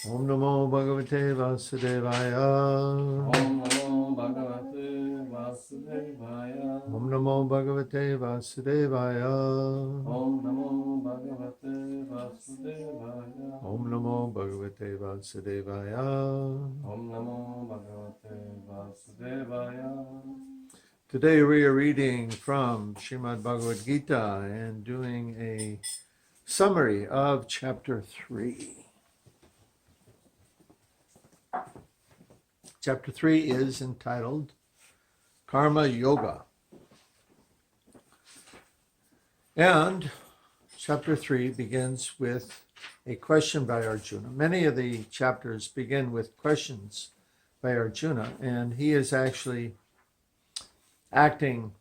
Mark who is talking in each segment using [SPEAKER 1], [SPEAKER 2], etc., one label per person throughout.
[SPEAKER 1] Om Namo Bhagavate Vasudevaya.
[SPEAKER 2] Om Namo Bhagavate Vasudevaya.
[SPEAKER 1] Om Namo Bhagavate Vasudevaya.
[SPEAKER 2] Om Namo Bhagavate Vasudevaya.
[SPEAKER 1] Om Namo Bhagavate Vasudevaya.
[SPEAKER 2] Om Namo Bhagavate Vasudevaya.
[SPEAKER 1] Today we are reading from Srimad Bhagavad-gita and doing a summary of chapter 3. Chapter 3 is entitled Karma Yoga. And chapter 3 begins with a question by Arjuna. Many of the chapters begin with questions by Arjuna, and he is actually acting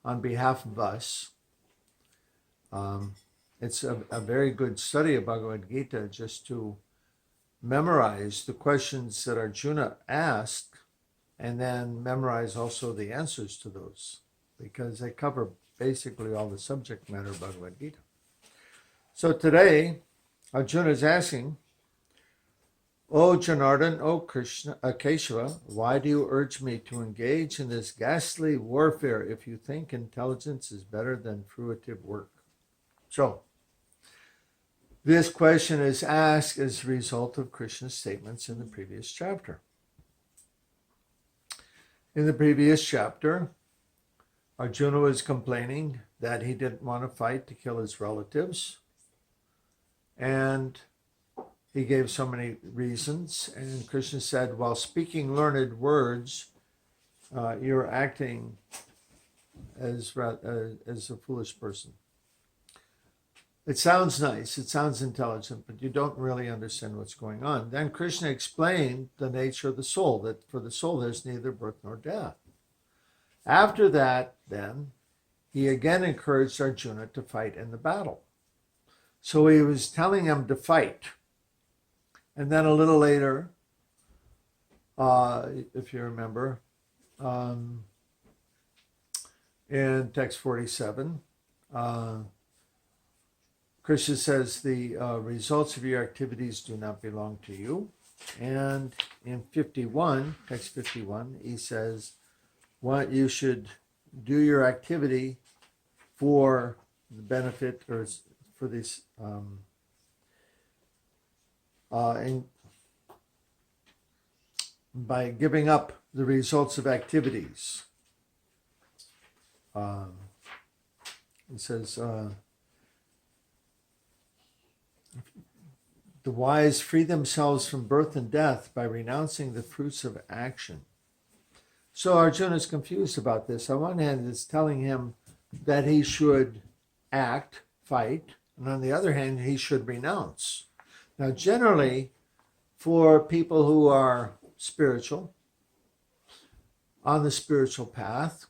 [SPEAKER 1] on behalf of us. It's a very good study of Bhagavad-gita just to memorize the questions that Arjuna asked and then memorize also the answers to those, because they cover basically all the subject matter of Bhagavad-gita. So today, Arjuna is asking, O Janardhan, O Krishna, Keshava, why do you urge me to engage in this ghastly warfare if you think intelligence is better than fruitive work? So, this question is asked as a result of Krishna's statements in the previous chapter. In the previous chapter, Arjuna was complaining that he didn't want to fight to kill his relatives, and he gave so many reasons, and Krishna said, while speaking learned words, you're acting as a foolish person. It sounds nice, it sounds intelligent, but you don't really understand what's going on. Then Krishna explained the nature of the soul, that for the soul there's neither birth nor death. After that, then, he again encouraged Arjuna to fight in the battle. So he was telling him to fight. And then a little later, if you remember, in text 47, Krishna says the results of your activities do not belong to you. And in 51, text 51, he says, what you should do your activity for the benefit or for this and by giving up the results of activities. It says, the wise free themselves from birth and death by renouncing the fruits of action. So Arjuna is confused about this. On one hand, it's telling him that he should act, fight, and on the other hand, he should renounce. Now, generally, for people who are spiritual, on the spiritual path,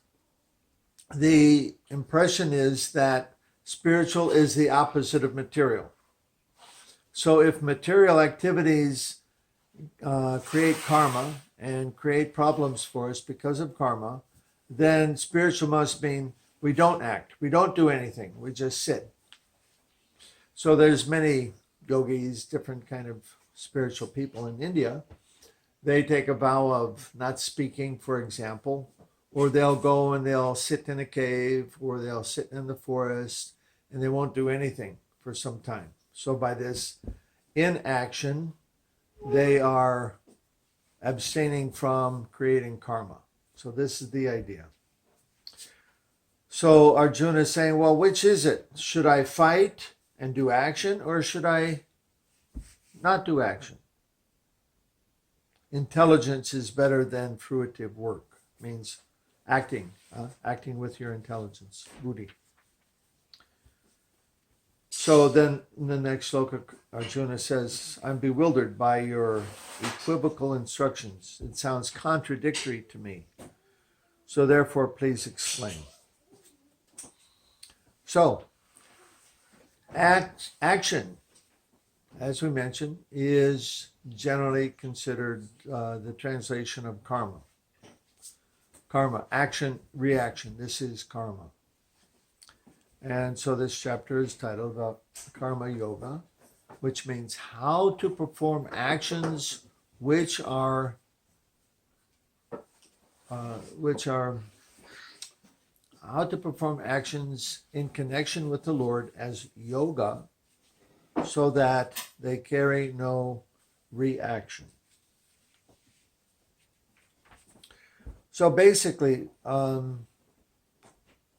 [SPEAKER 1] the impression is that spiritual is the opposite of material. So if material activities create karma and create problems for us because of karma, then spiritual must mean we don't act, we don't do anything, we just sit. So there's many yogis, different kind of spiritual people in India. They take a vow of not speaking, for example, or they'll go and they'll sit in a cave, or they'll sit in the forest, and they won't do anything for some time. So by this inaction, they are abstaining from creating karma. So this is the idea. So Arjuna is saying, well, which is it? Should I fight and do action, or should I not do action? Intelligence is better than fruitive work. Means acting with your intelligence, buddhi. So then in the next sloka, Arjuna says, I'm bewildered by your equivocal instructions. It sounds contradictory to me. So therefore, please explain. So, action, as we mentioned, is generally considered the translation of karma. Karma, action, reaction. This is karma. And so this chapter is titled Karma Yoga. which means how to perform actions which are how to perform actions in connection with the Lord as yoga, so that they carry no reaction. So basically,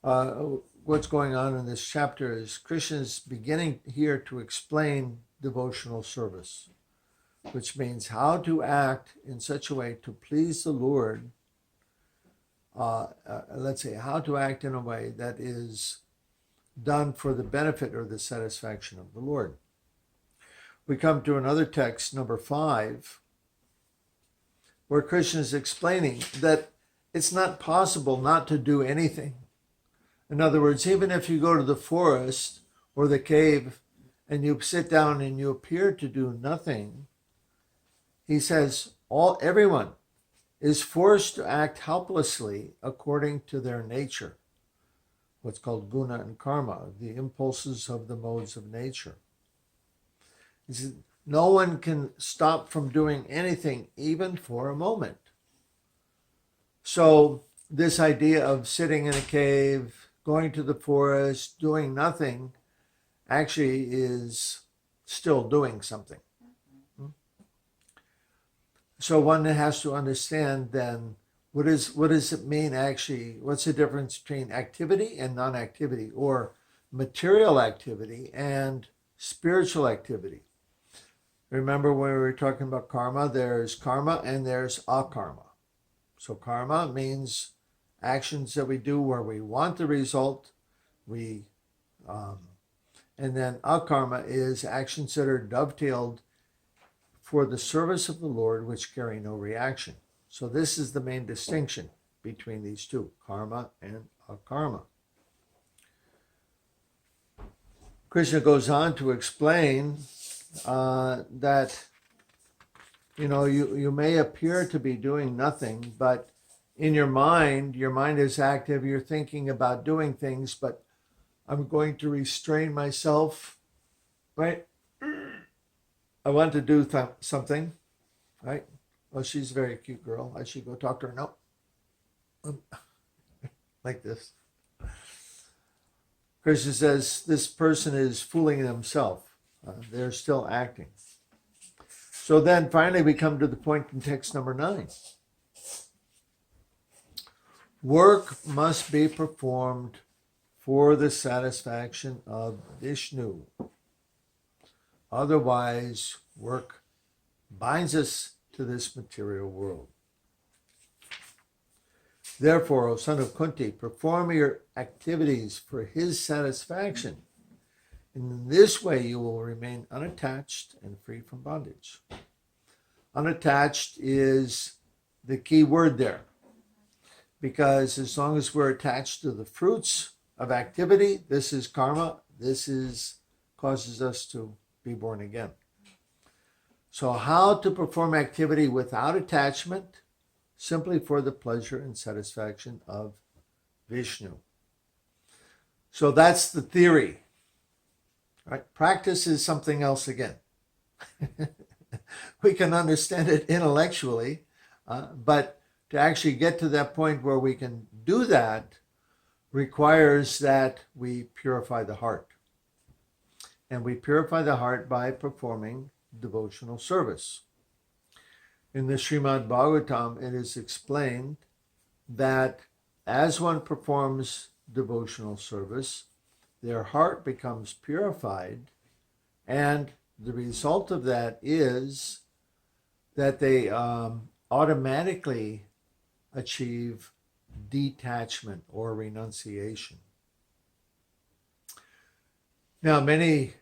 [SPEAKER 1] what's going on in this chapter is Krishna is beginning here to explain devotional service, which means how to act in such a way to please the Lord. Let's say how to act in a way that is done for the benefit or the satisfaction of the Lord. We come to another text, number 5, where Krishna is explaining that it's not possible not to do anything. In other words, even if you go to the forest or the cave and you sit down and you appear to do nothing, he says everyone is forced to act helplessly according to their nature, what's called guna and karma, the impulses of the modes of nature. He says, no one can stop from doing anything, even for a moment. So this idea of sitting in a cave, going to the forest, doing nothing, actually is still doing something. So one has to understand then, what does it mean actually? What's the difference between activity and non-activity, or material activity and spiritual activity? Remember when we were talking about karma, there's karma and there's akarma. So karma means actions that we do where we want the result, and then akarma is actions that are dovetailed for the service of the Lord, which carry no reaction. So this is the main distinction between these two, karma and akarma. Krishna goes on to explain that you may appear to be doing nothing, but in your mind is active, you're thinking about doing things, but I'm going to restrain myself, right? I want to do something, right? Oh, she's a very cute girl. I should go talk to her. No. Like this. Krishna says this person is fooling themselves. They're still acting. So then finally we come to the point in text number 9. Work must be performed for the satisfaction of Vishnu. Otherwise, work binds us to this material world. Therefore, O son of Kunti, perform your activities for his satisfaction. In this way, you will remain unattached and free from bondage. Unattached is the key word there, because as long as we're attached to the fruits of activity, this is karma, causes us to be born again. So how to perform activity without attachment, simply for the pleasure and satisfaction of Vishnu. So that's the theory. Right? Practice is something else again. We can understand it intellectually, but to actually get to that point where we can do that requires that we purify the heart. And we purify the heart by performing devotional service. In the Srimad Bhagavatam, it is explained that as one performs devotional service, their heart becomes purified, and the result of that is that they automatically achieve detachment or renunciation. Now, many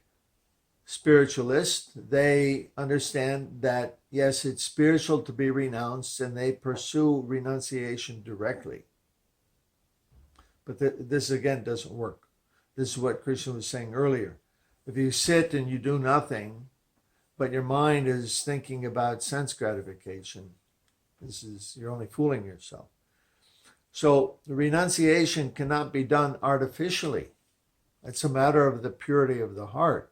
[SPEAKER 1] spiritualists, they understand that, yes, it's spiritual to be renounced, and they pursue renunciation directly. But this, again, doesn't work. This is what Krishna was saying earlier. If you sit and you do nothing, but your mind is thinking about sense gratification, you're only fooling yourself. So the renunciation cannot be done artificially. It's a matter of the purity of the heart.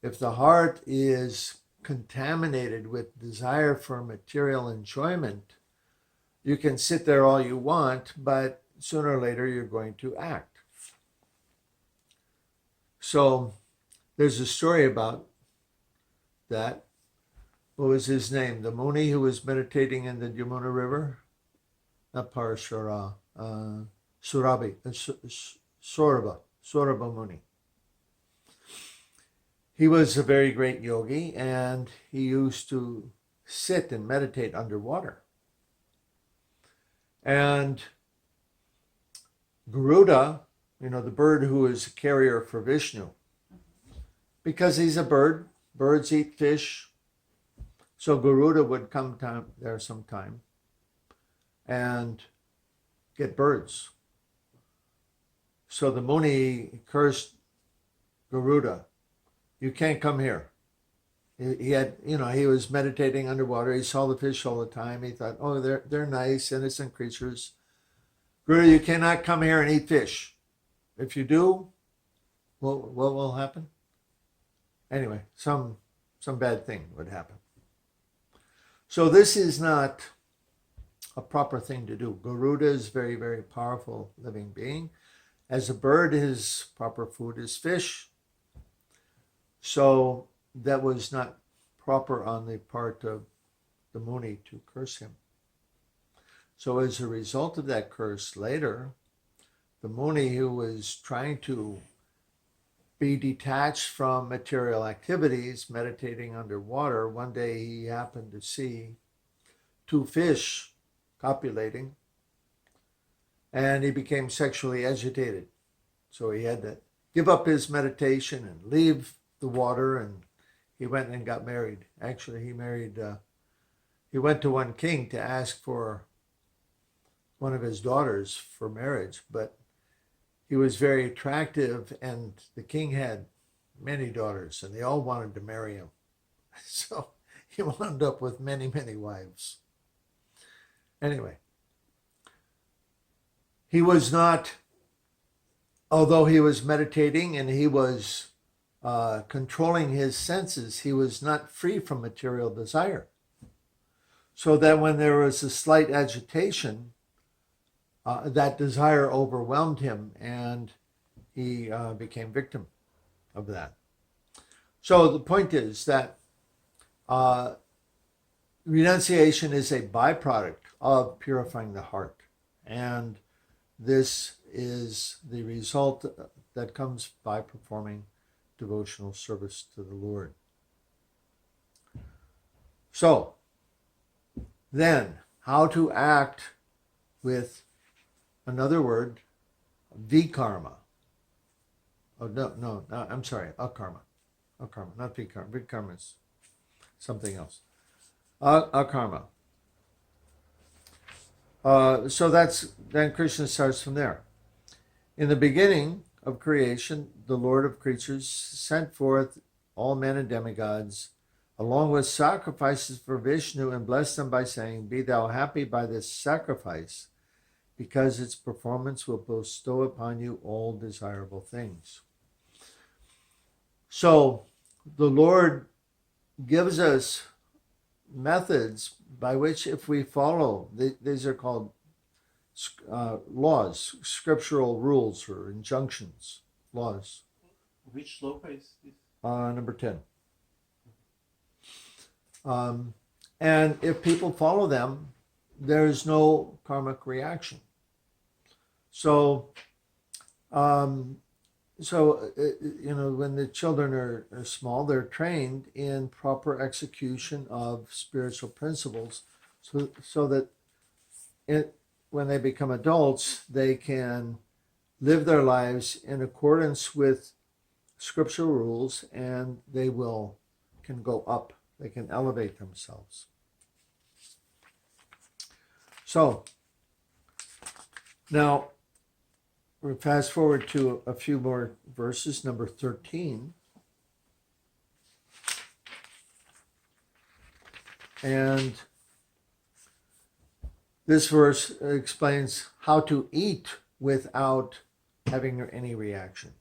[SPEAKER 1] If the heart is contaminated with desire for material enjoyment, you can sit there all you want, but sooner or later you're going to act. So there's a story about that. What was his name? The Muni who was meditating in the Yamuna River? Not Parashara. Saurabha Muni. He was a very great yogi, and he used to sit and meditate underwater. And Garuda, the bird who is a carrier for Vishnu, because he's a bird, birds eat fish, so Garuda would come there sometime and get birds. So the Muni cursed Garuda. You can't come here. He had, he was meditating underwater. He saw the fish all the time. He thought, oh, they're nice, innocent creatures. Garuda, you cannot come here and eat fish. If you do, what will happen? Anyway, some bad thing would happen. So this is not a proper thing to do. Garuda is very, very powerful living being. As a bird, his proper food is fish. So that was not proper on the part of the Muni to curse him. So as a result of that curse, later, the Muni, who was trying to be detached from material activities, meditating underwater, one day he happened to see two fish copulating, and he became sexually agitated. So he had to give up his meditation and leave the water, and he went and got married. Actually, he went to one king to ask for one of his daughters for marriage, but he was very attractive, and the king had many daughters, and they all wanted to marry him. So he wound up with many, many wives. Anyway, he was not, although he was meditating and he was controlling his senses, he was not free from material desire. So that when there was a slight agitation, that desire overwhelmed him, and he became victim of that. So the point is that renunciation is a byproduct of purifying the heart, and this is the result that comes by performing devotional service to the Lord. So then, how to act with another word, vikarma. Oh, no, I'm sorry, akarma. Akarma, not vikarma. Vikarma is something else. Akarma. So then Krishna starts from there. In the beginning of creation, the Lord of creatures sent forth all men and demigods, along with sacrifices for Vishnu, and blessed them by saying, "Be thou happy by this sacrifice, because its performance will bestow upon you all desirable things." So the Lord gives us methods by which, if we follow, these are called laws, scriptural rules or injunctions, laws.
[SPEAKER 2] Which sloka is this?
[SPEAKER 1] Number 10. And if people follow them, there's no karmic reaction. So, when the children are small, they're trained in proper execution of spiritual principles, so that when they become adults, they can live their lives in accordance with scriptural rules, and they can go up. They can elevate themselves. So now we'll fast forward to a few more verses, number 13. And this verse explains how to eat without having any reaction.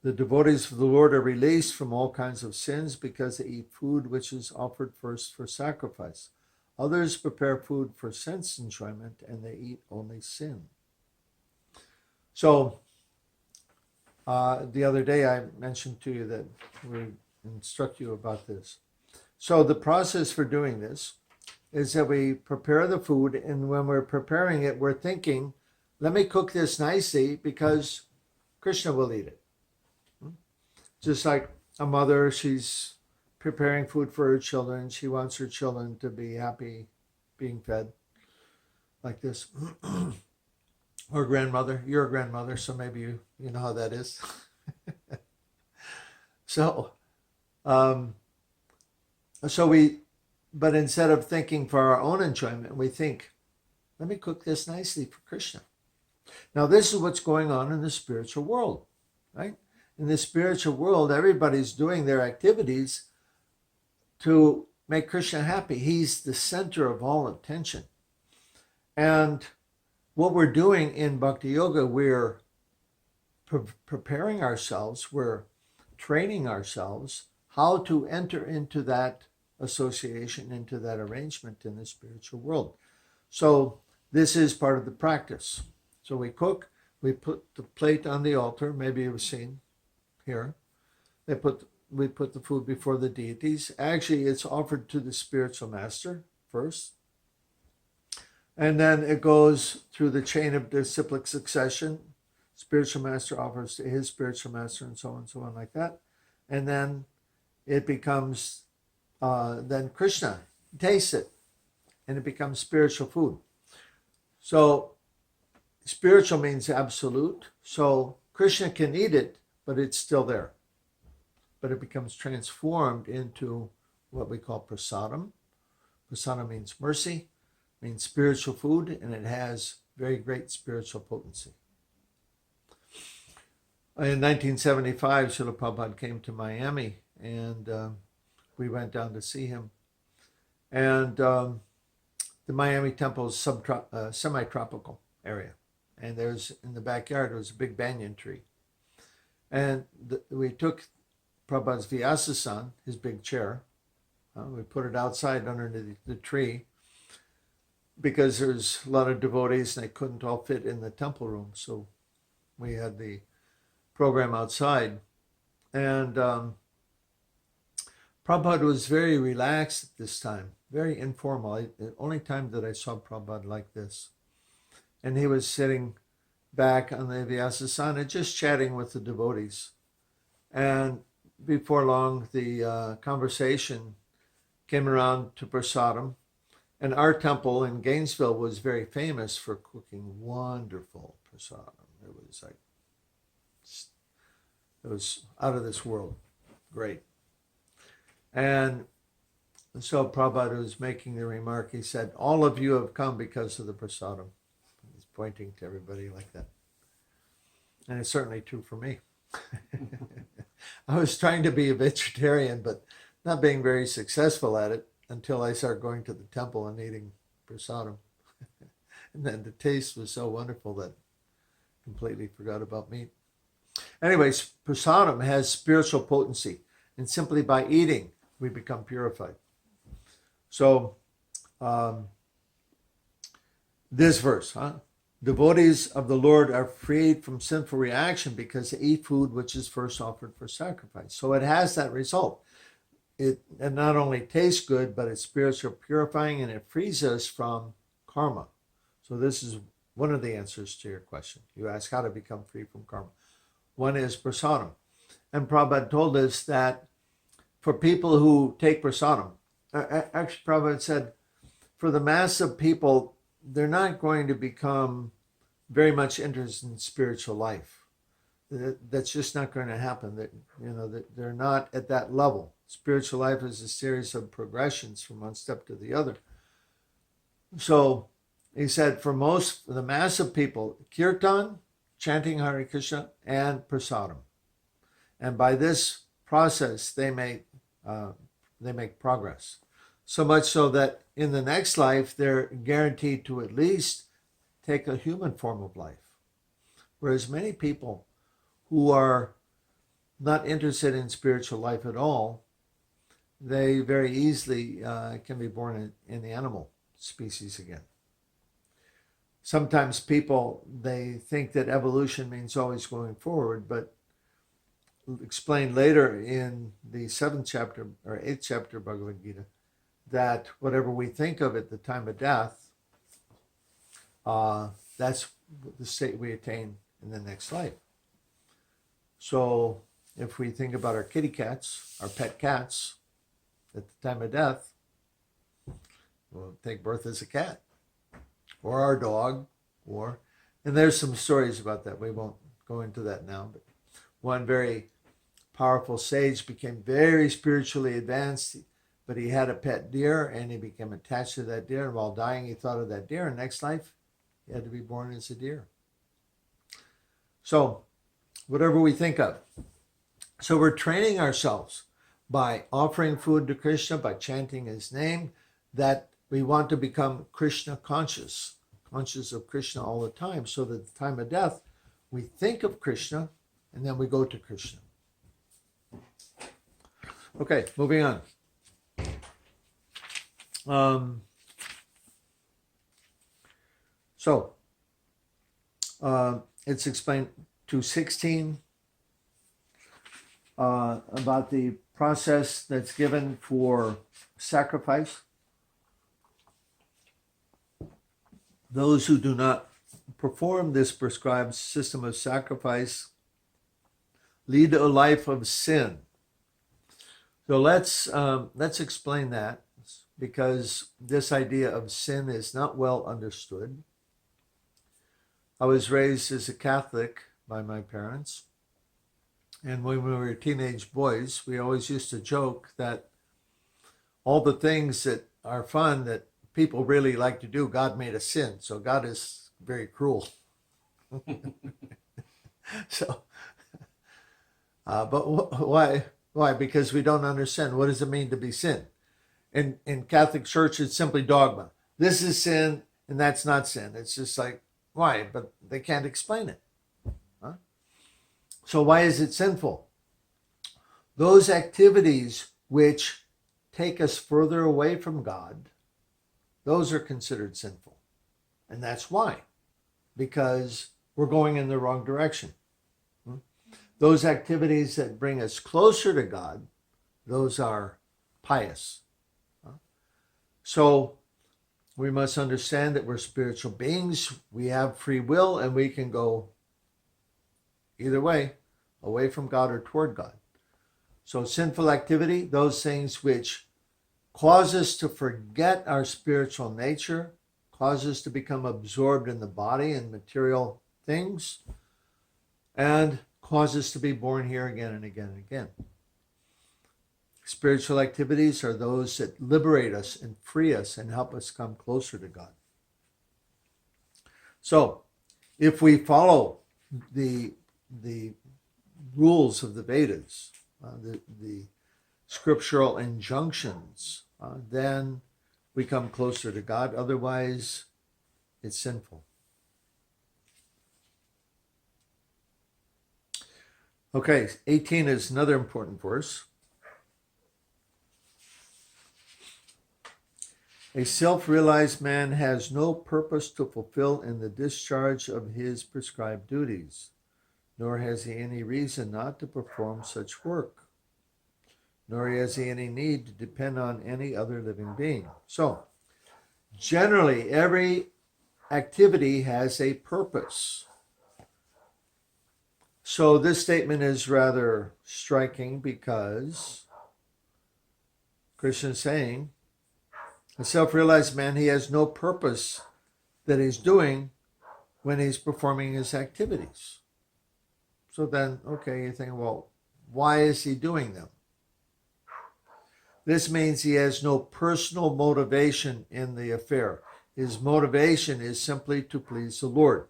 [SPEAKER 1] The devotees of the Lord are released from all kinds of sins because they eat food which is offered first for sacrifice. Others prepare food for sense enjoyment, and they eat only sin. So, the other day I mentioned to you that we instruct you about this. So the process for doing this is that we prepare the food, and when we're preparing it, we're thinking, let me cook this nicely because Krishna will eat it. Just like a mother, she's preparing food for her children. She wants her children to be happy being fed like this. Or grandmother, you're a grandmother, so maybe you know how that is. So but instead of thinking for our own enjoyment, we think, let me cook this nicely for Krishna. Now, this is what's going on in the spiritual world, right? In the spiritual world, everybody's doing their activities to make Krishna happy. He's the center of all attention. And what we're doing in Bhakti Yoga, we're preparing ourselves, we're training ourselves how to enter into that association, into that arrangement in the spiritual world. So this is part of the practice. So we cook, we put the plate on the altar, maybe you've seen here. We put the food before the deities. Actually, it's offered to the spiritual master first. And then it goes through the chain of disciplic succession. Spiritual master offers to his spiritual master, and so on like that. And then it becomes, then Krishna tastes it, and it becomes spiritual food. So spiritual means absolute. So Krishna can eat it, but it's still there. But it becomes transformed into what we call prasadam. Prasadam means mercy, means spiritual food, and it has very great spiritual potency. In 1975, Srila Prabhupada came to Miami, and we went down to see him. And the Miami temple is semi-tropical area. And there's, in the backyard, there was a big banyan tree. And we took Prabhupada's Vyasa-san, his big chair, we put it outside under the tree because there's a lot of devotees and they couldn't all fit in the temple room. So we had the program outside. And Prabhupada was very relaxed at this time, very informal. The only time that I saw Prabhupada like this. And he was sitting back on the Vyasa-san and just chatting with the devotees. And before long, the conversation came around to prasadam. And our temple in Gainesville was very famous for cooking wonderful prasadam. It was out of this world. Great. And so Prabhupada was making the remark, he said, all of you have come because of the prasadam. He's pointing to everybody like that. And it's certainly true for me. I was trying to be a vegetarian, but not being very successful at it until I started going to the temple and eating prasadam. And then the taste was so wonderful that I completely forgot about meat. Anyways, prasadam has spiritual potency, and simply by eating, we become purified. So, this verse, devotees of the Lord are freed from sinful reaction because they eat food which is first offered for sacrifice. So it has that result. It not only tastes good, but it's spiritual purifying, and it frees us from karma. So this is one of the answers to your question. You ask how to become free from karma. One is prasadam. And Prabhupada told us that for people who take prasadam, actually Prabhupada said, for the mass of people, they're not going to become very much interested in spiritual life. That's just not going to happen. They're not at that level. Spiritual life is a series of progressions from one step to the other. So he said, for the mass of people, kirtan, chanting Hare Krishna, and prasadam. And by this process, they make progress. So much so that in the next life, they're guaranteed to at least take a human form of life. Whereas many people who are not interested in spiritual life at all, they very easily can be born in the animal species again. Sometimes people, they think that evolution means always going forward, but explained later in the 7th chapter or 8th chapter of Bhagavad-gita that whatever we think of at the time of death, that's the state we attain in the next life. So if we think about our kitty cats, our pet cats, at the time of death, we'll take birth as a cat, or our dog, and there's some stories about that. We won't go into that now, but one very powerful sage became very spiritually advanced, but he had a pet deer and he became attached to that deer, and while dying he thought of that deer, and next life he had to be born as a deer. So whatever we think of. So we're training ourselves by offering food to Krishna, by chanting his name, that we want to become Krishna conscious of Krishna all the time, so that at the time of death we think of Krishna and then we go to Krishna. Okay, moving on. It's explained 2:16 about the process that's given for sacrifice. Those who do not perform this prescribed system of sacrifice lead a life of sin. So let's explain that, because this idea of sin is not well understood. I was raised as a Catholic by my parents, and when we were teenage boys, we always used to joke that all the things that are fun that people really like to do, God made a sin. So God is very cruel. So, but why? Why? Because we don't understand. What does it mean to be sin? In Catholic Church, it's simply dogma. This is sin and that's not sin. It's just like, why? But they can't explain it. Huh? So why is it sinful? Those activities which take us further away from God, those are considered sinful. And that's why. Because we're going in the wrong direction. Those activities that bring us closer to God, those are pious. So we must understand that we're spiritual beings. We have free will, and we can go either way, away from God or toward God. So sinful activity, those things which cause us to forget our spiritual nature, cause us to become absorbed in the body and material things, and cause us to be born here again and again and again. Spiritual activities are those that liberate us and free us and help us come closer to God. So, if we follow the rules of the Vedas, the scriptural injunctions, then we come closer to God. Otherwise, it's sinful. Okay, 18 is another important verse. A self-realized man has no purpose to fulfill in the discharge of his prescribed duties, nor has he any reason not to perform such work, nor has he any need to depend on any other living being. So, generally, every activity has a purpose. So this statement is rather striking because Krishna is saying, a self-realized man, he has no purpose that he's doing when he's performing his activities. So then, okay, you think, well, why is he doing them? This means he has no personal motivation in the affair. His motivation is simply to please the Lord.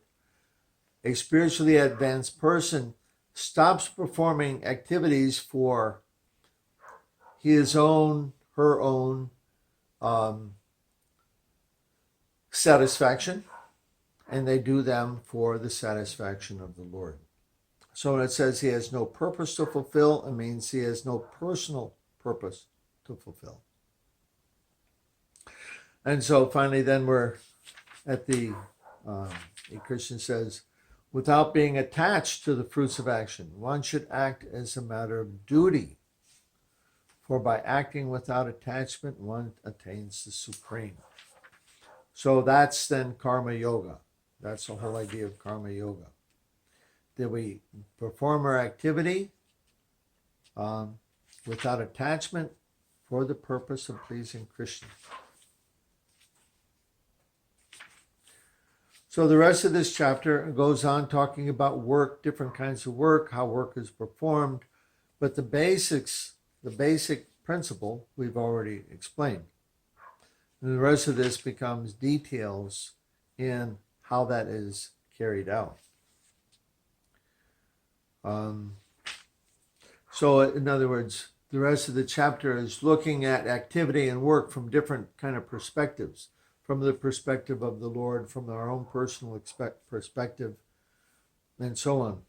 [SPEAKER 1] A spiritually advanced person stops performing activities for his own, her own satisfaction, and they do them for the satisfaction of the Lord. So when it says he has no purpose to fulfill, it means he has no personal purpose to fulfill. And so finally, then we're at the, a Christian says, without being attached to the fruits of action, one should act as a matter of duty. For by acting without attachment, one attains the supreme. So that's then karma yoga. That's the whole idea of karma yoga. That we perform our activity without attachment for the purpose of pleasing Krishna. So the rest of this chapter goes on talking about work, different kinds of work, how work is performed, but the basic principle we've already explained. And the rest of this becomes details in how that is carried out. So in other words, the rest of the chapter is looking at activity and work from different kind of perspectives. From the perspective of the Lord, from our own personal perspective, and so on.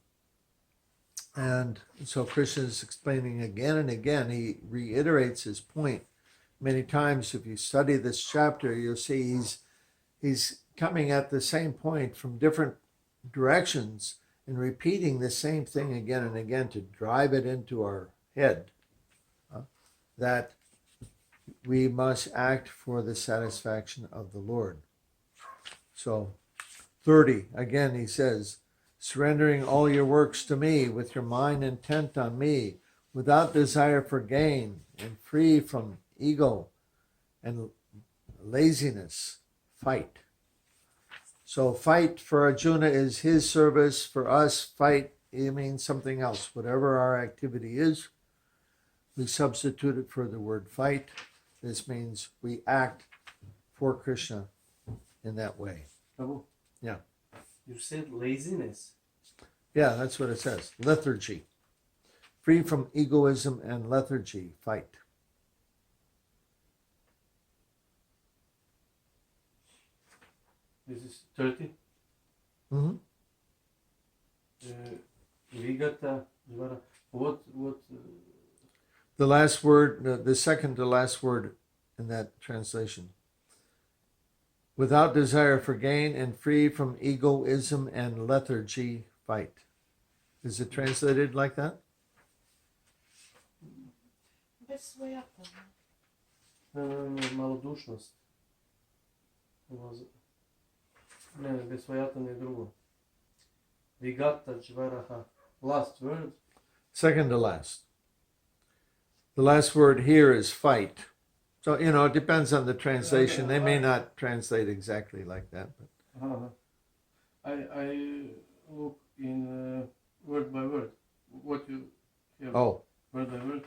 [SPEAKER 1] And so Krishna is explaining again and again, he reiterates his point many times. If you study this chapter, you'll see he's coming at the same point from different directions and repeating the same thing again and again to drive it into our head, that we must act for the satisfaction of the Lord. So 30, again he says, surrendering all your works to me with your mind intent on me, without desire for gain and free from ego and laziness, fight. So fight for Arjuna is his service. For us, fight, it means something else. Whatever our activity is, we substitute it for the word fight. This means we act for Krishna in that way.
[SPEAKER 2] Prabhu,
[SPEAKER 1] Yeah.
[SPEAKER 2] you said laziness.
[SPEAKER 1] Yeah, that's what it says. Lethargy. Free from egoism and lethargy, fight.
[SPEAKER 2] This is 30.
[SPEAKER 1] Mm-hmm.
[SPEAKER 2] Vigata, what?
[SPEAKER 1] The last word, the second to last word in that translation. Without desire for gain and free from egoism and lethargy, fight. Is it translated like that?
[SPEAKER 2] Малодушност. Не, безсвоятен е друго. Vigata Jvaraha. Last word.
[SPEAKER 1] Second to last. The last word here is fight. So, it depends on the translation. They may not translate exactly like that. But
[SPEAKER 2] I look in word by word. What you have?
[SPEAKER 1] Oh.
[SPEAKER 2] Word by word.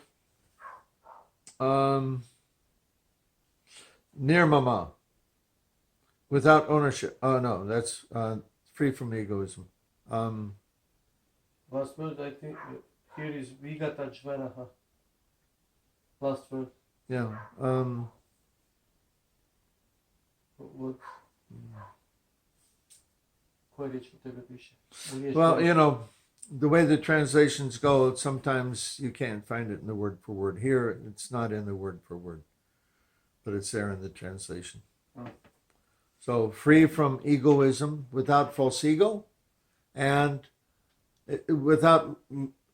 [SPEAKER 1] Nirmama. Without ownership. Oh, no, that's free from egoism.
[SPEAKER 2] Last word, I think, here is Vigata Jvaraha. Last word.
[SPEAKER 1] Yeah.
[SPEAKER 2] What? Кой реч у тебе пише?
[SPEAKER 1] Well, the way the translations go, sometimes you can't find it in the word for word. Here, it's not in the word for word, but it's there in the translation.
[SPEAKER 2] Oh.
[SPEAKER 1] So, free from egoism, without false ego, and without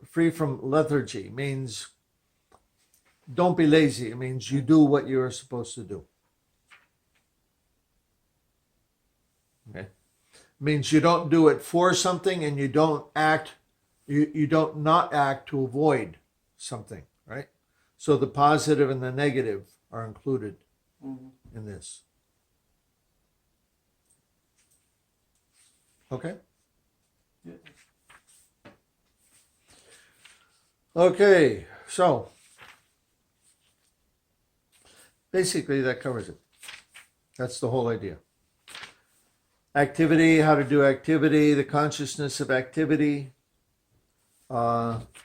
[SPEAKER 1] free from lethargy means don't be lazy. It means you do what you're supposed to do. Okay. It means you don't do it for something, and you don't act. You don't not act to avoid something, right? So the positive and the negative are included in this. Okay?
[SPEAKER 2] Yeah.
[SPEAKER 1] Okay, so basically that covers it. That's the whole idea. Activity, how to do activity, the consciousness of activity.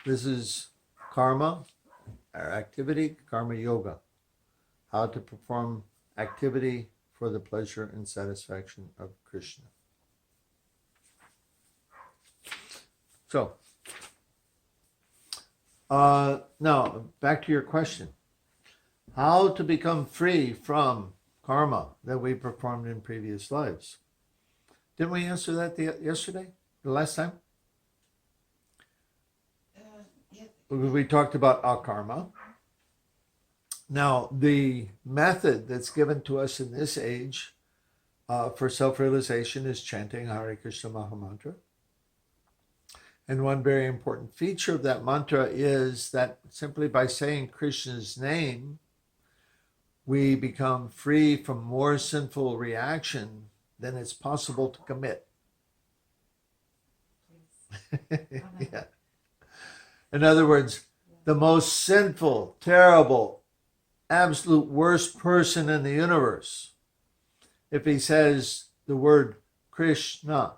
[SPEAKER 1] This is karma, our activity, karma yoga. How to perform activity for the pleasure and satisfaction of Krishna. So, Now, back to your question. How to become free from karma that we performed in previous lives. Didn't we answer that yesterday? The last time?
[SPEAKER 3] Yeah.
[SPEAKER 1] We talked about akarma. Now, the method that's given to us in this age for self-realization is chanting Hare Krishna Mahamantra. And one very important feature of that mantra is that simply by saying Krishna's name, we become free from more sinful reaction than it's possible to commit. Yeah. In other words, the most sinful, terrible, absolute worst person in the universe, if he says the word Krishna,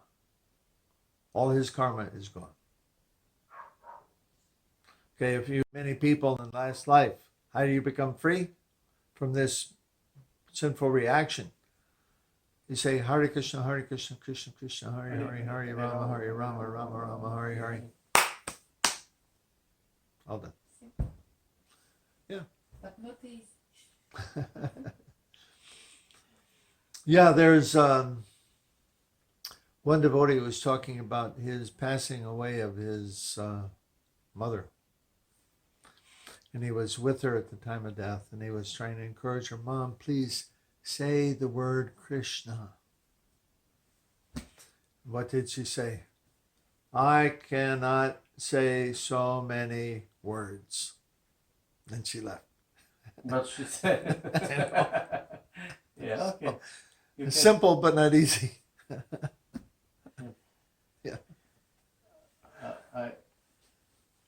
[SPEAKER 1] all his karma is gone. Okay, if you many people in the last life, how do you become free from this sinful reaction? You say Hare Krishna, Krishna Krishna, Hare Hare, Hare Rama, Rama Rama, Hare Hare. All done.
[SPEAKER 3] Simple.
[SPEAKER 1] Yeah.
[SPEAKER 3] But not easy.
[SPEAKER 1] Yeah, there's one devotee who was talking about his passing away of his mother. And he was with her at the time of death, and he was trying to encourage her, Mom, please say the word Krishna. What did she say? I cannot say so many words. Then she left.
[SPEAKER 2] But she said, yeah, okay. You can-
[SPEAKER 1] Simple but not easy. Yeah.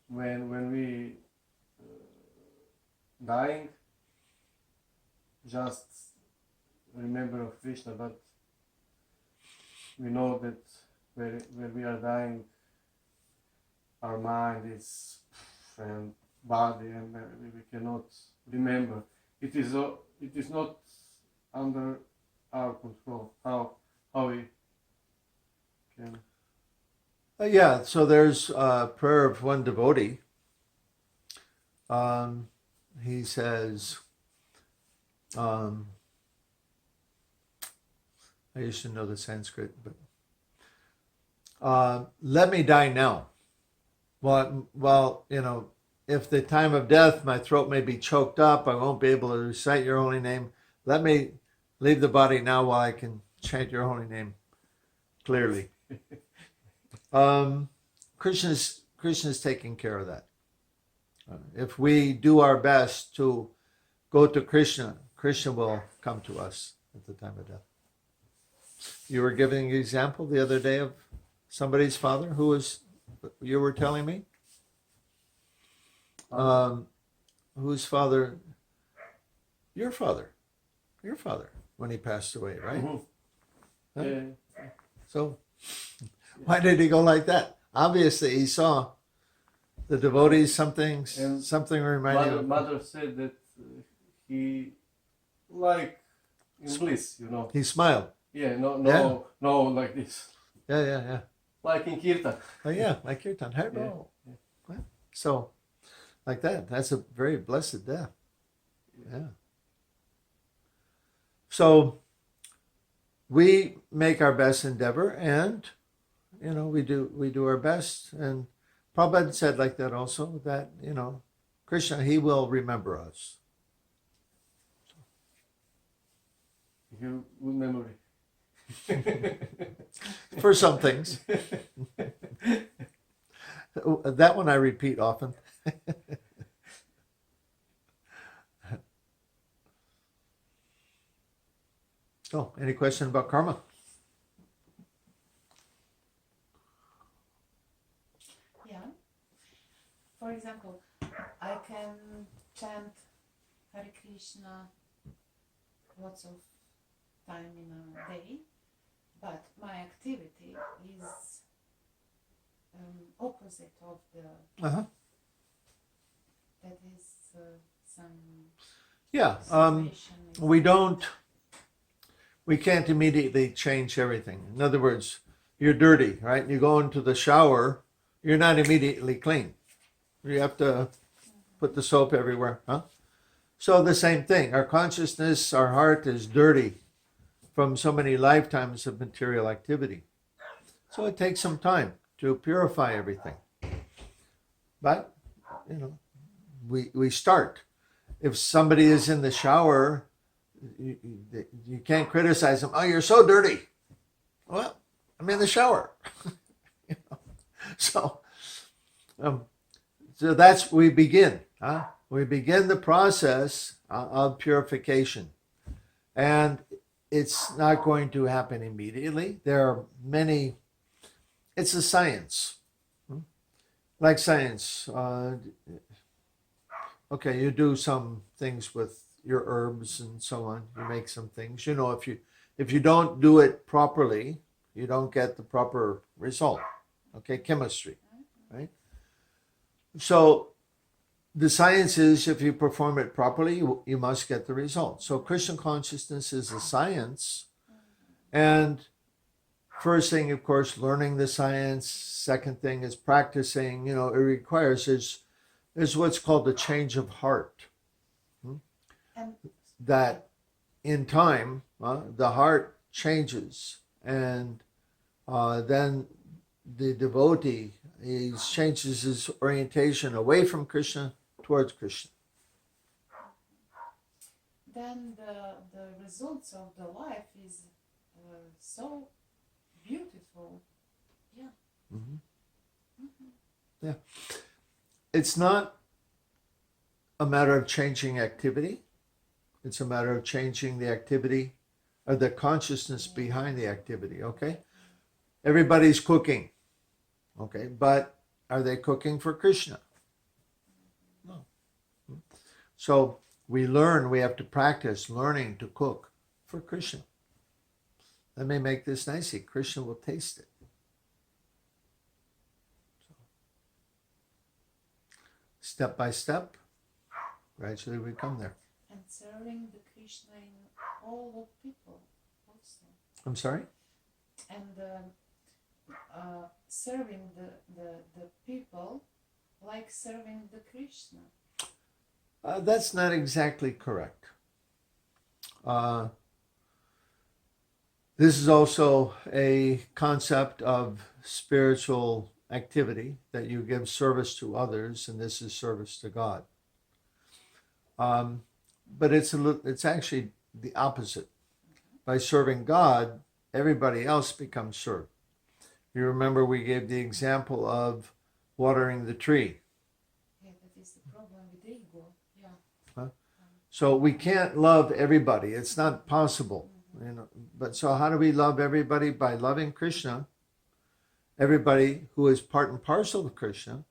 [SPEAKER 2] When we dying, just remember of Krishna, but we know that when we are dying, our mind is and body, and we cannot remember. It is not under our control. How we can.
[SPEAKER 1] Yeah, so there's a prayer of one devotee. He says, I used to know the Sanskrit, but let me die now. Well, if the time of death, my throat may be choked up, I won't be able to recite your holy name. Let me leave the body now while I can chant your holy name clearly. Krishna's taking care of that. If we do our best to go to Krishna, Krishna will come to us at the time of death. You were giving an example the other day of somebody's father you were telling me? Whose father? Your father, when he passed away, right?
[SPEAKER 2] Mhm.
[SPEAKER 1] Huh?
[SPEAKER 2] Yeah.
[SPEAKER 1] So, why did he go like that? Obviously, he saw the devotees, something reminding him.
[SPEAKER 2] Mother said that he like in bliss,
[SPEAKER 1] He smiled.
[SPEAKER 2] Yeah, no,
[SPEAKER 1] Yeah.
[SPEAKER 2] no, like this,
[SPEAKER 1] Yeah.
[SPEAKER 2] like in kirtan.
[SPEAKER 1] Oh, yeah, like kirtan. Hello.
[SPEAKER 2] Yeah.
[SPEAKER 1] So, like that. That's a very blessed death. Yeah. So, we make our best endeavor, and we do our best. And Prabhupada said like that also, that Krishna, he will remember us.
[SPEAKER 2] You good memory.
[SPEAKER 1] For some things. That one I repeat often. Oh, any question about karma?
[SPEAKER 3] Yeah. For example, I can chant Hare Krishna lots of time in a day, but my activity is opposite of the.
[SPEAKER 1] Uh-huh.
[SPEAKER 3] That is some.
[SPEAKER 1] Yeah.
[SPEAKER 3] Situation
[SPEAKER 1] We can't immediately change everything. In other words, you're dirty, right? You go into the shower, you're not immediately clean. You have to put the soap everywhere, huh? So the same thing. Our consciousness, our heart is dirty from so many lifetimes of material activity. So it takes some time to purify everything. But, you know, we start. If somebody is in the shower, you can't criticize them. Oh, you're so dirty. Well, I'm in the shower. You know? So that's we begin. Huh? We begin the process of purification. And it's not going to happen immediately. There are many, it's a science. Like science. Okay, you do some things with your herbs and so on. You make some things. You know, if you don't do it properly, you don't get the proper result. Okay, chemistry, right? So the science is if you perform it properly, you must get the result. So Krishna consciousness is a science. And first thing, of course, learning the science. Second thing is practicing. You know, it requires is what's called the change of heart. That in time, the heart changes. And then the devotee, he changes his orientation away from Krishna towards Krishna.
[SPEAKER 3] Then the results of the life is so beautiful. Yeah.
[SPEAKER 1] Mm-hmm. Yeah. It's not a matter of changing activity. It's a matter of changing the activity or the consciousness behind the activity, okay? Everybody's cooking, okay? But are they cooking for Krishna? No. So we learn, we have to practice learning to cook for Krishna. Let me make this nicely. Krishna will taste it. Step by step, gradually we come there.
[SPEAKER 3] And serving the Krishna in all of people also.
[SPEAKER 1] I'm sorry?
[SPEAKER 3] And serving the people like serving the Krishna.
[SPEAKER 1] That's not exactly correct. This is also a concept of spiritual activity, that you give service to others, and this is service to God. But it's actually the opposite. By serving God, everybody else becomes served. You remember we gave the example of watering the tree.
[SPEAKER 3] Yeah, that is the problem with ego. Yeah.
[SPEAKER 1] Huh? So we can't love everybody. It's not possible. You know. But so how do we love everybody? By loving Krishna. Everybody who is part and parcel of Krishna,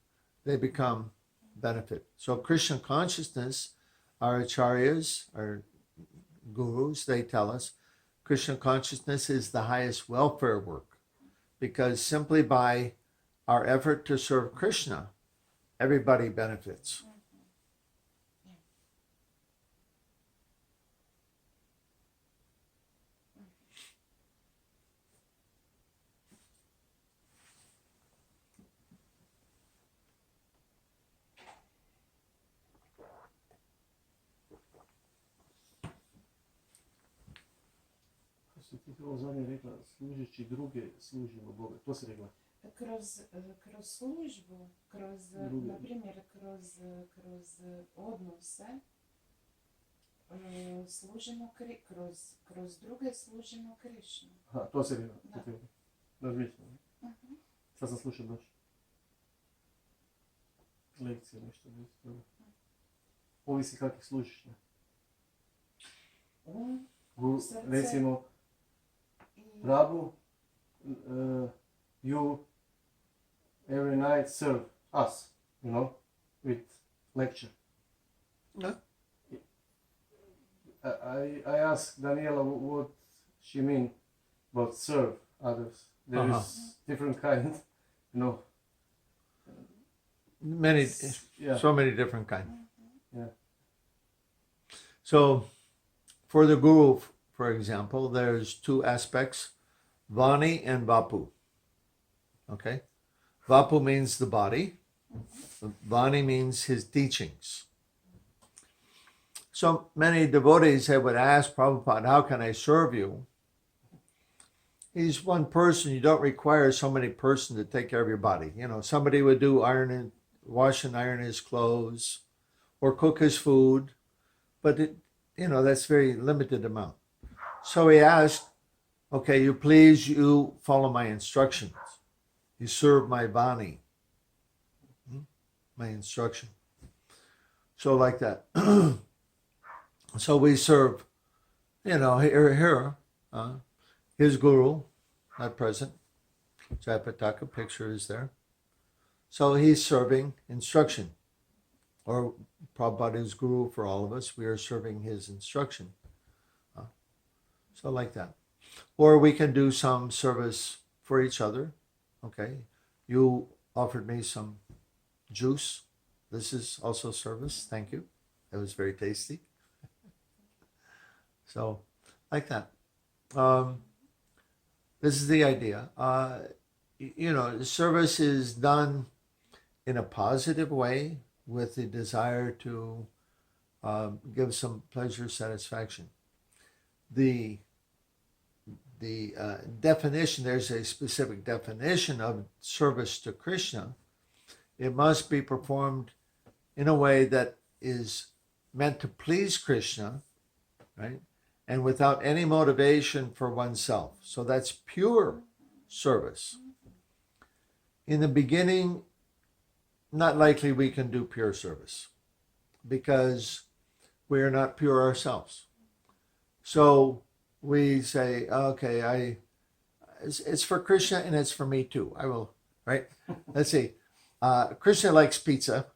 [SPEAKER 1] they become benefit. So Krishna consciousness, our acharyas, our gurus, they tell us Krishna consciousness is the highest welfare work, because simply by our effort to serve Krishna, everybody benefits.
[SPEAKER 2] Ti ovo zadnje rekla, služeći druge, služimo Boga. To si rekla?
[SPEAKER 3] Kroz službu, na primjer, kroz odnose, služimo kroz druge služimo Krišnu.
[SPEAKER 2] Aha, to si rekla.
[SPEAKER 3] Da.
[SPEAKER 2] Razmišljam. Sad sam slušao baš. Lekcije, nešto. Ovisi kakih služiš, ne? Recimo, Prabhu, you every night serve us, with lecture.
[SPEAKER 1] Yeah.
[SPEAKER 2] I asked Daniela what she mean about serve others. There is different kind,
[SPEAKER 1] Many,
[SPEAKER 2] Yeah.
[SPEAKER 1] so many different kinds.
[SPEAKER 2] Yeah.
[SPEAKER 1] So for the guru, for example, there's two aspects, Vani and Vapu. Okay? Vapu means the body, Vani means his teachings. So many devotees would ask Prabhupada, how can I serve you? He's one person. You don't require so many persons to take care of your body. You know, somebody would do wash and iron his clothes or cook his food, but that's very limited amount. So he asked, okay, you follow my instructions. You serve my Vani, my instruction. So like that. So we serve, here, his guru, not present. Jayapataka picture is there. So he's serving instruction. Or Prabhupada is guru for all of us. We are serving his instruction. So like that. Or we can do some service for each other. Okay. You offered me some juice. This is also service. Thank you. It was very tasty. So like that. This is the idea. Service is done in a positive way with the desire to give some pleasure, satisfaction. The definition, there's a specific definition of service to Krishna. It must be performed in a way that is meant to please Krishna, right? And without any motivation for oneself. So that's pure service. In the beginning, not likely we can do pure service because we are not pure ourselves. So we say, okay, it's for Krishna and it's for me too. I will, right? Let's see. Krishna likes pizza.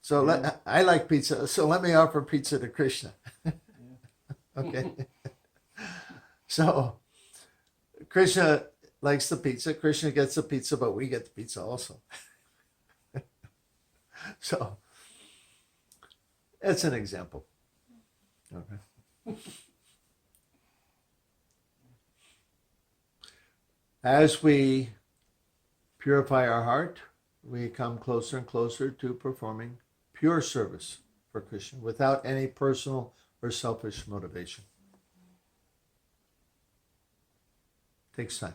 [SPEAKER 1] So I like pizza. So let me offer pizza to Krishna. Okay. So Krishna likes the pizza. Krishna gets the pizza, but we get the pizza also. So it's an example. Okay. As we purify our heart, we come closer and closer to performing pure service for Krishna without any personal or selfish motivation. Takes time.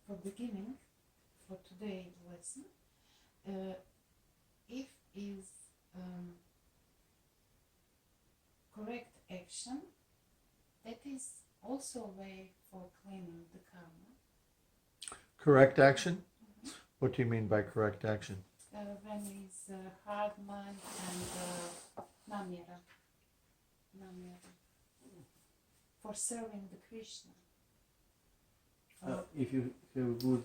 [SPEAKER 3] For beginning, for today's lesson, if is correct action, that is also a way for cleaning the karma.
[SPEAKER 1] Correct action? What do you mean by correct action?
[SPEAKER 3] When is hard mind and namira. For serving the Krishna.
[SPEAKER 2] If you have good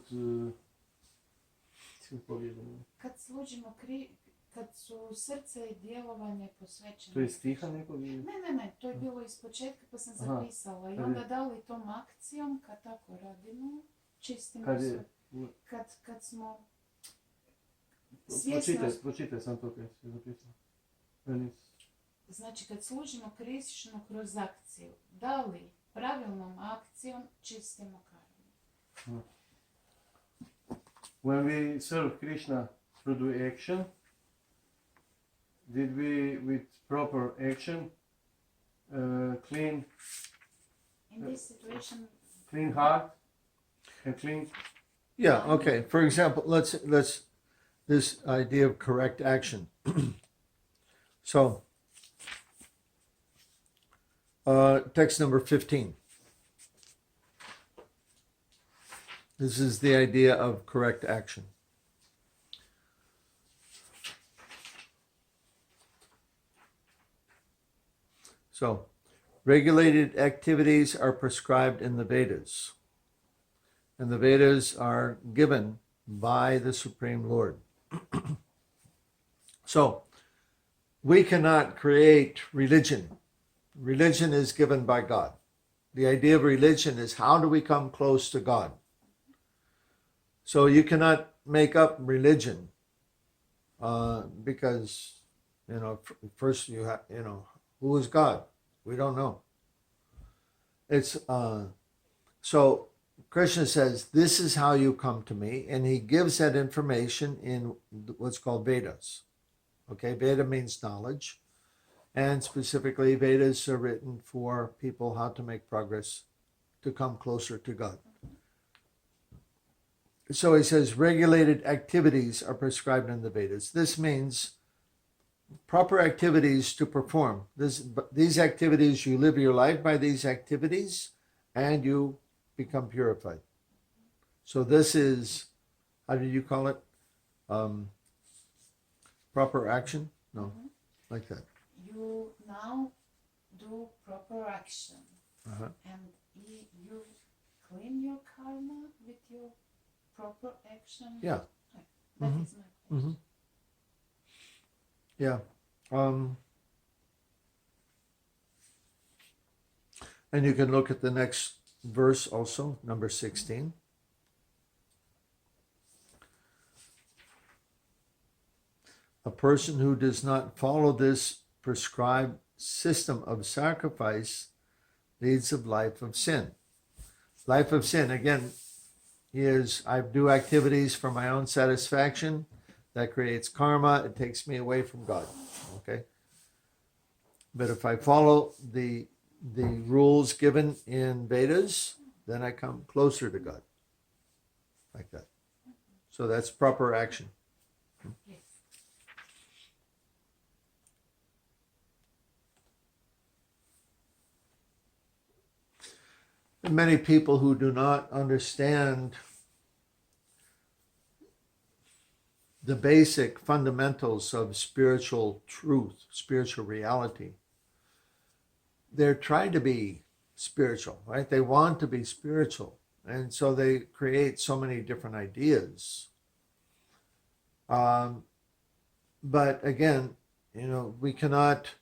[SPEAKER 3] kad su srce i djelovanje posvećene.
[SPEAKER 2] To je stiha nekog?
[SPEAKER 3] Ne, to je bilo iz početka pa sam zapisala. I onda da li tom akcijom, kad tako radimo, čistimo sve. Kad smo svjesni...
[SPEAKER 2] Pročitaj sam to kad si zapisala.
[SPEAKER 3] Znači, kad služimo Krishnu kroz akciju, da li pravilnom akcijom čistimo karmu?
[SPEAKER 2] When we serve Krishna through the action, did we, with proper action, clean?
[SPEAKER 3] In this situation,
[SPEAKER 2] clean heart and clean.
[SPEAKER 1] Yeah. Okay. For example, let's this idea of correct action. So, text number 15. This is the idea of correct action. So, regulated activities are prescribed in the Vedas. And the Vedas are given by the Supreme Lord. So we cannot create religion. Religion is given by God. The idea of religion is how do we come close to God? So you cannot make up religion because, first you have, who is God? We don't know. It's so Krishna says, this is how you come to me, and he gives that information in what's called Vedas. Okay, Veda means knowledge, and specifically Vedas are written for people how to make progress to come closer to God. So he says regulated activities are prescribed in the Vedas. This means proper activities to perform. These activities, you live your life by these activities and you become purified. So this is, how do you call it? Proper action? No, like that.
[SPEAKER 3] You now do proper action,
[SPEAKER 1] Uh-huh.
[SPEAKER 3] and you clean your karma with your proper action.
[SPEAKER 1] Yeah.
[SPEAKER 3] That is my question.
[SPEAKER 1] Yeah. And you can look at the next verse also, number 16. A person who does not follow this prescribed system of sacrifice leads a life of sin. Life of sin, again, is I do activities for my own satisfaction. That creates karma. It takes me away from God. Okay? But if I follow the rules given in Vedas, then I come closer to God. Like that. So that's proper action.
[SPEAKER 3] Yes.
[SPEAKER 1] Many people who do not understand the basic fundamentals of spiritual truth, spiritual reality, they're trying to be spiritual, right? They want to be spiritual. And so they create so many different ideas. But again, we cannot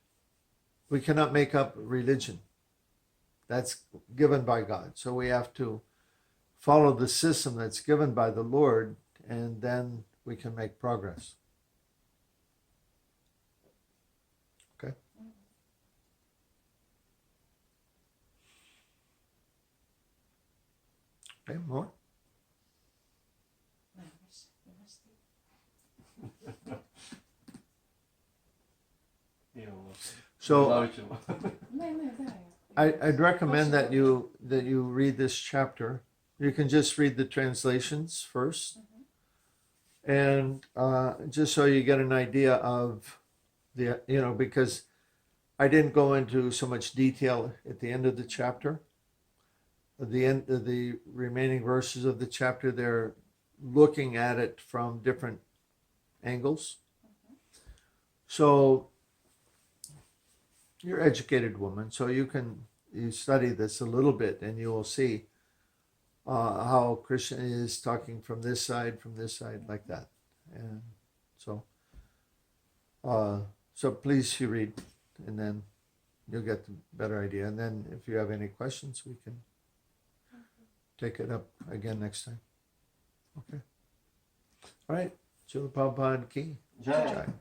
[SPEAKER 1] make up religion. That's given by God. So we have to follow the system that's given by the Lord, and then we can make progress. Okay? Okay, more? So I'd recommend that you read this chapter. You can just read the translations first, and just so you get an idea of the because I didn't go into so much detail at the end of the chapter. At the end of the remaining verses of the chapter, they're looking at it from different angles. So you're an educated woman, so you study this a little bit, and you will see how Krishna is talking from this side, like that. And so please you read, and then you'll get the better idea. And then if you have any questions, we can take it up again next time. Okay. All right. Srila Prabhupada ki
[SPEAKER 2] Jai.
[SPEAKER 1] Jai.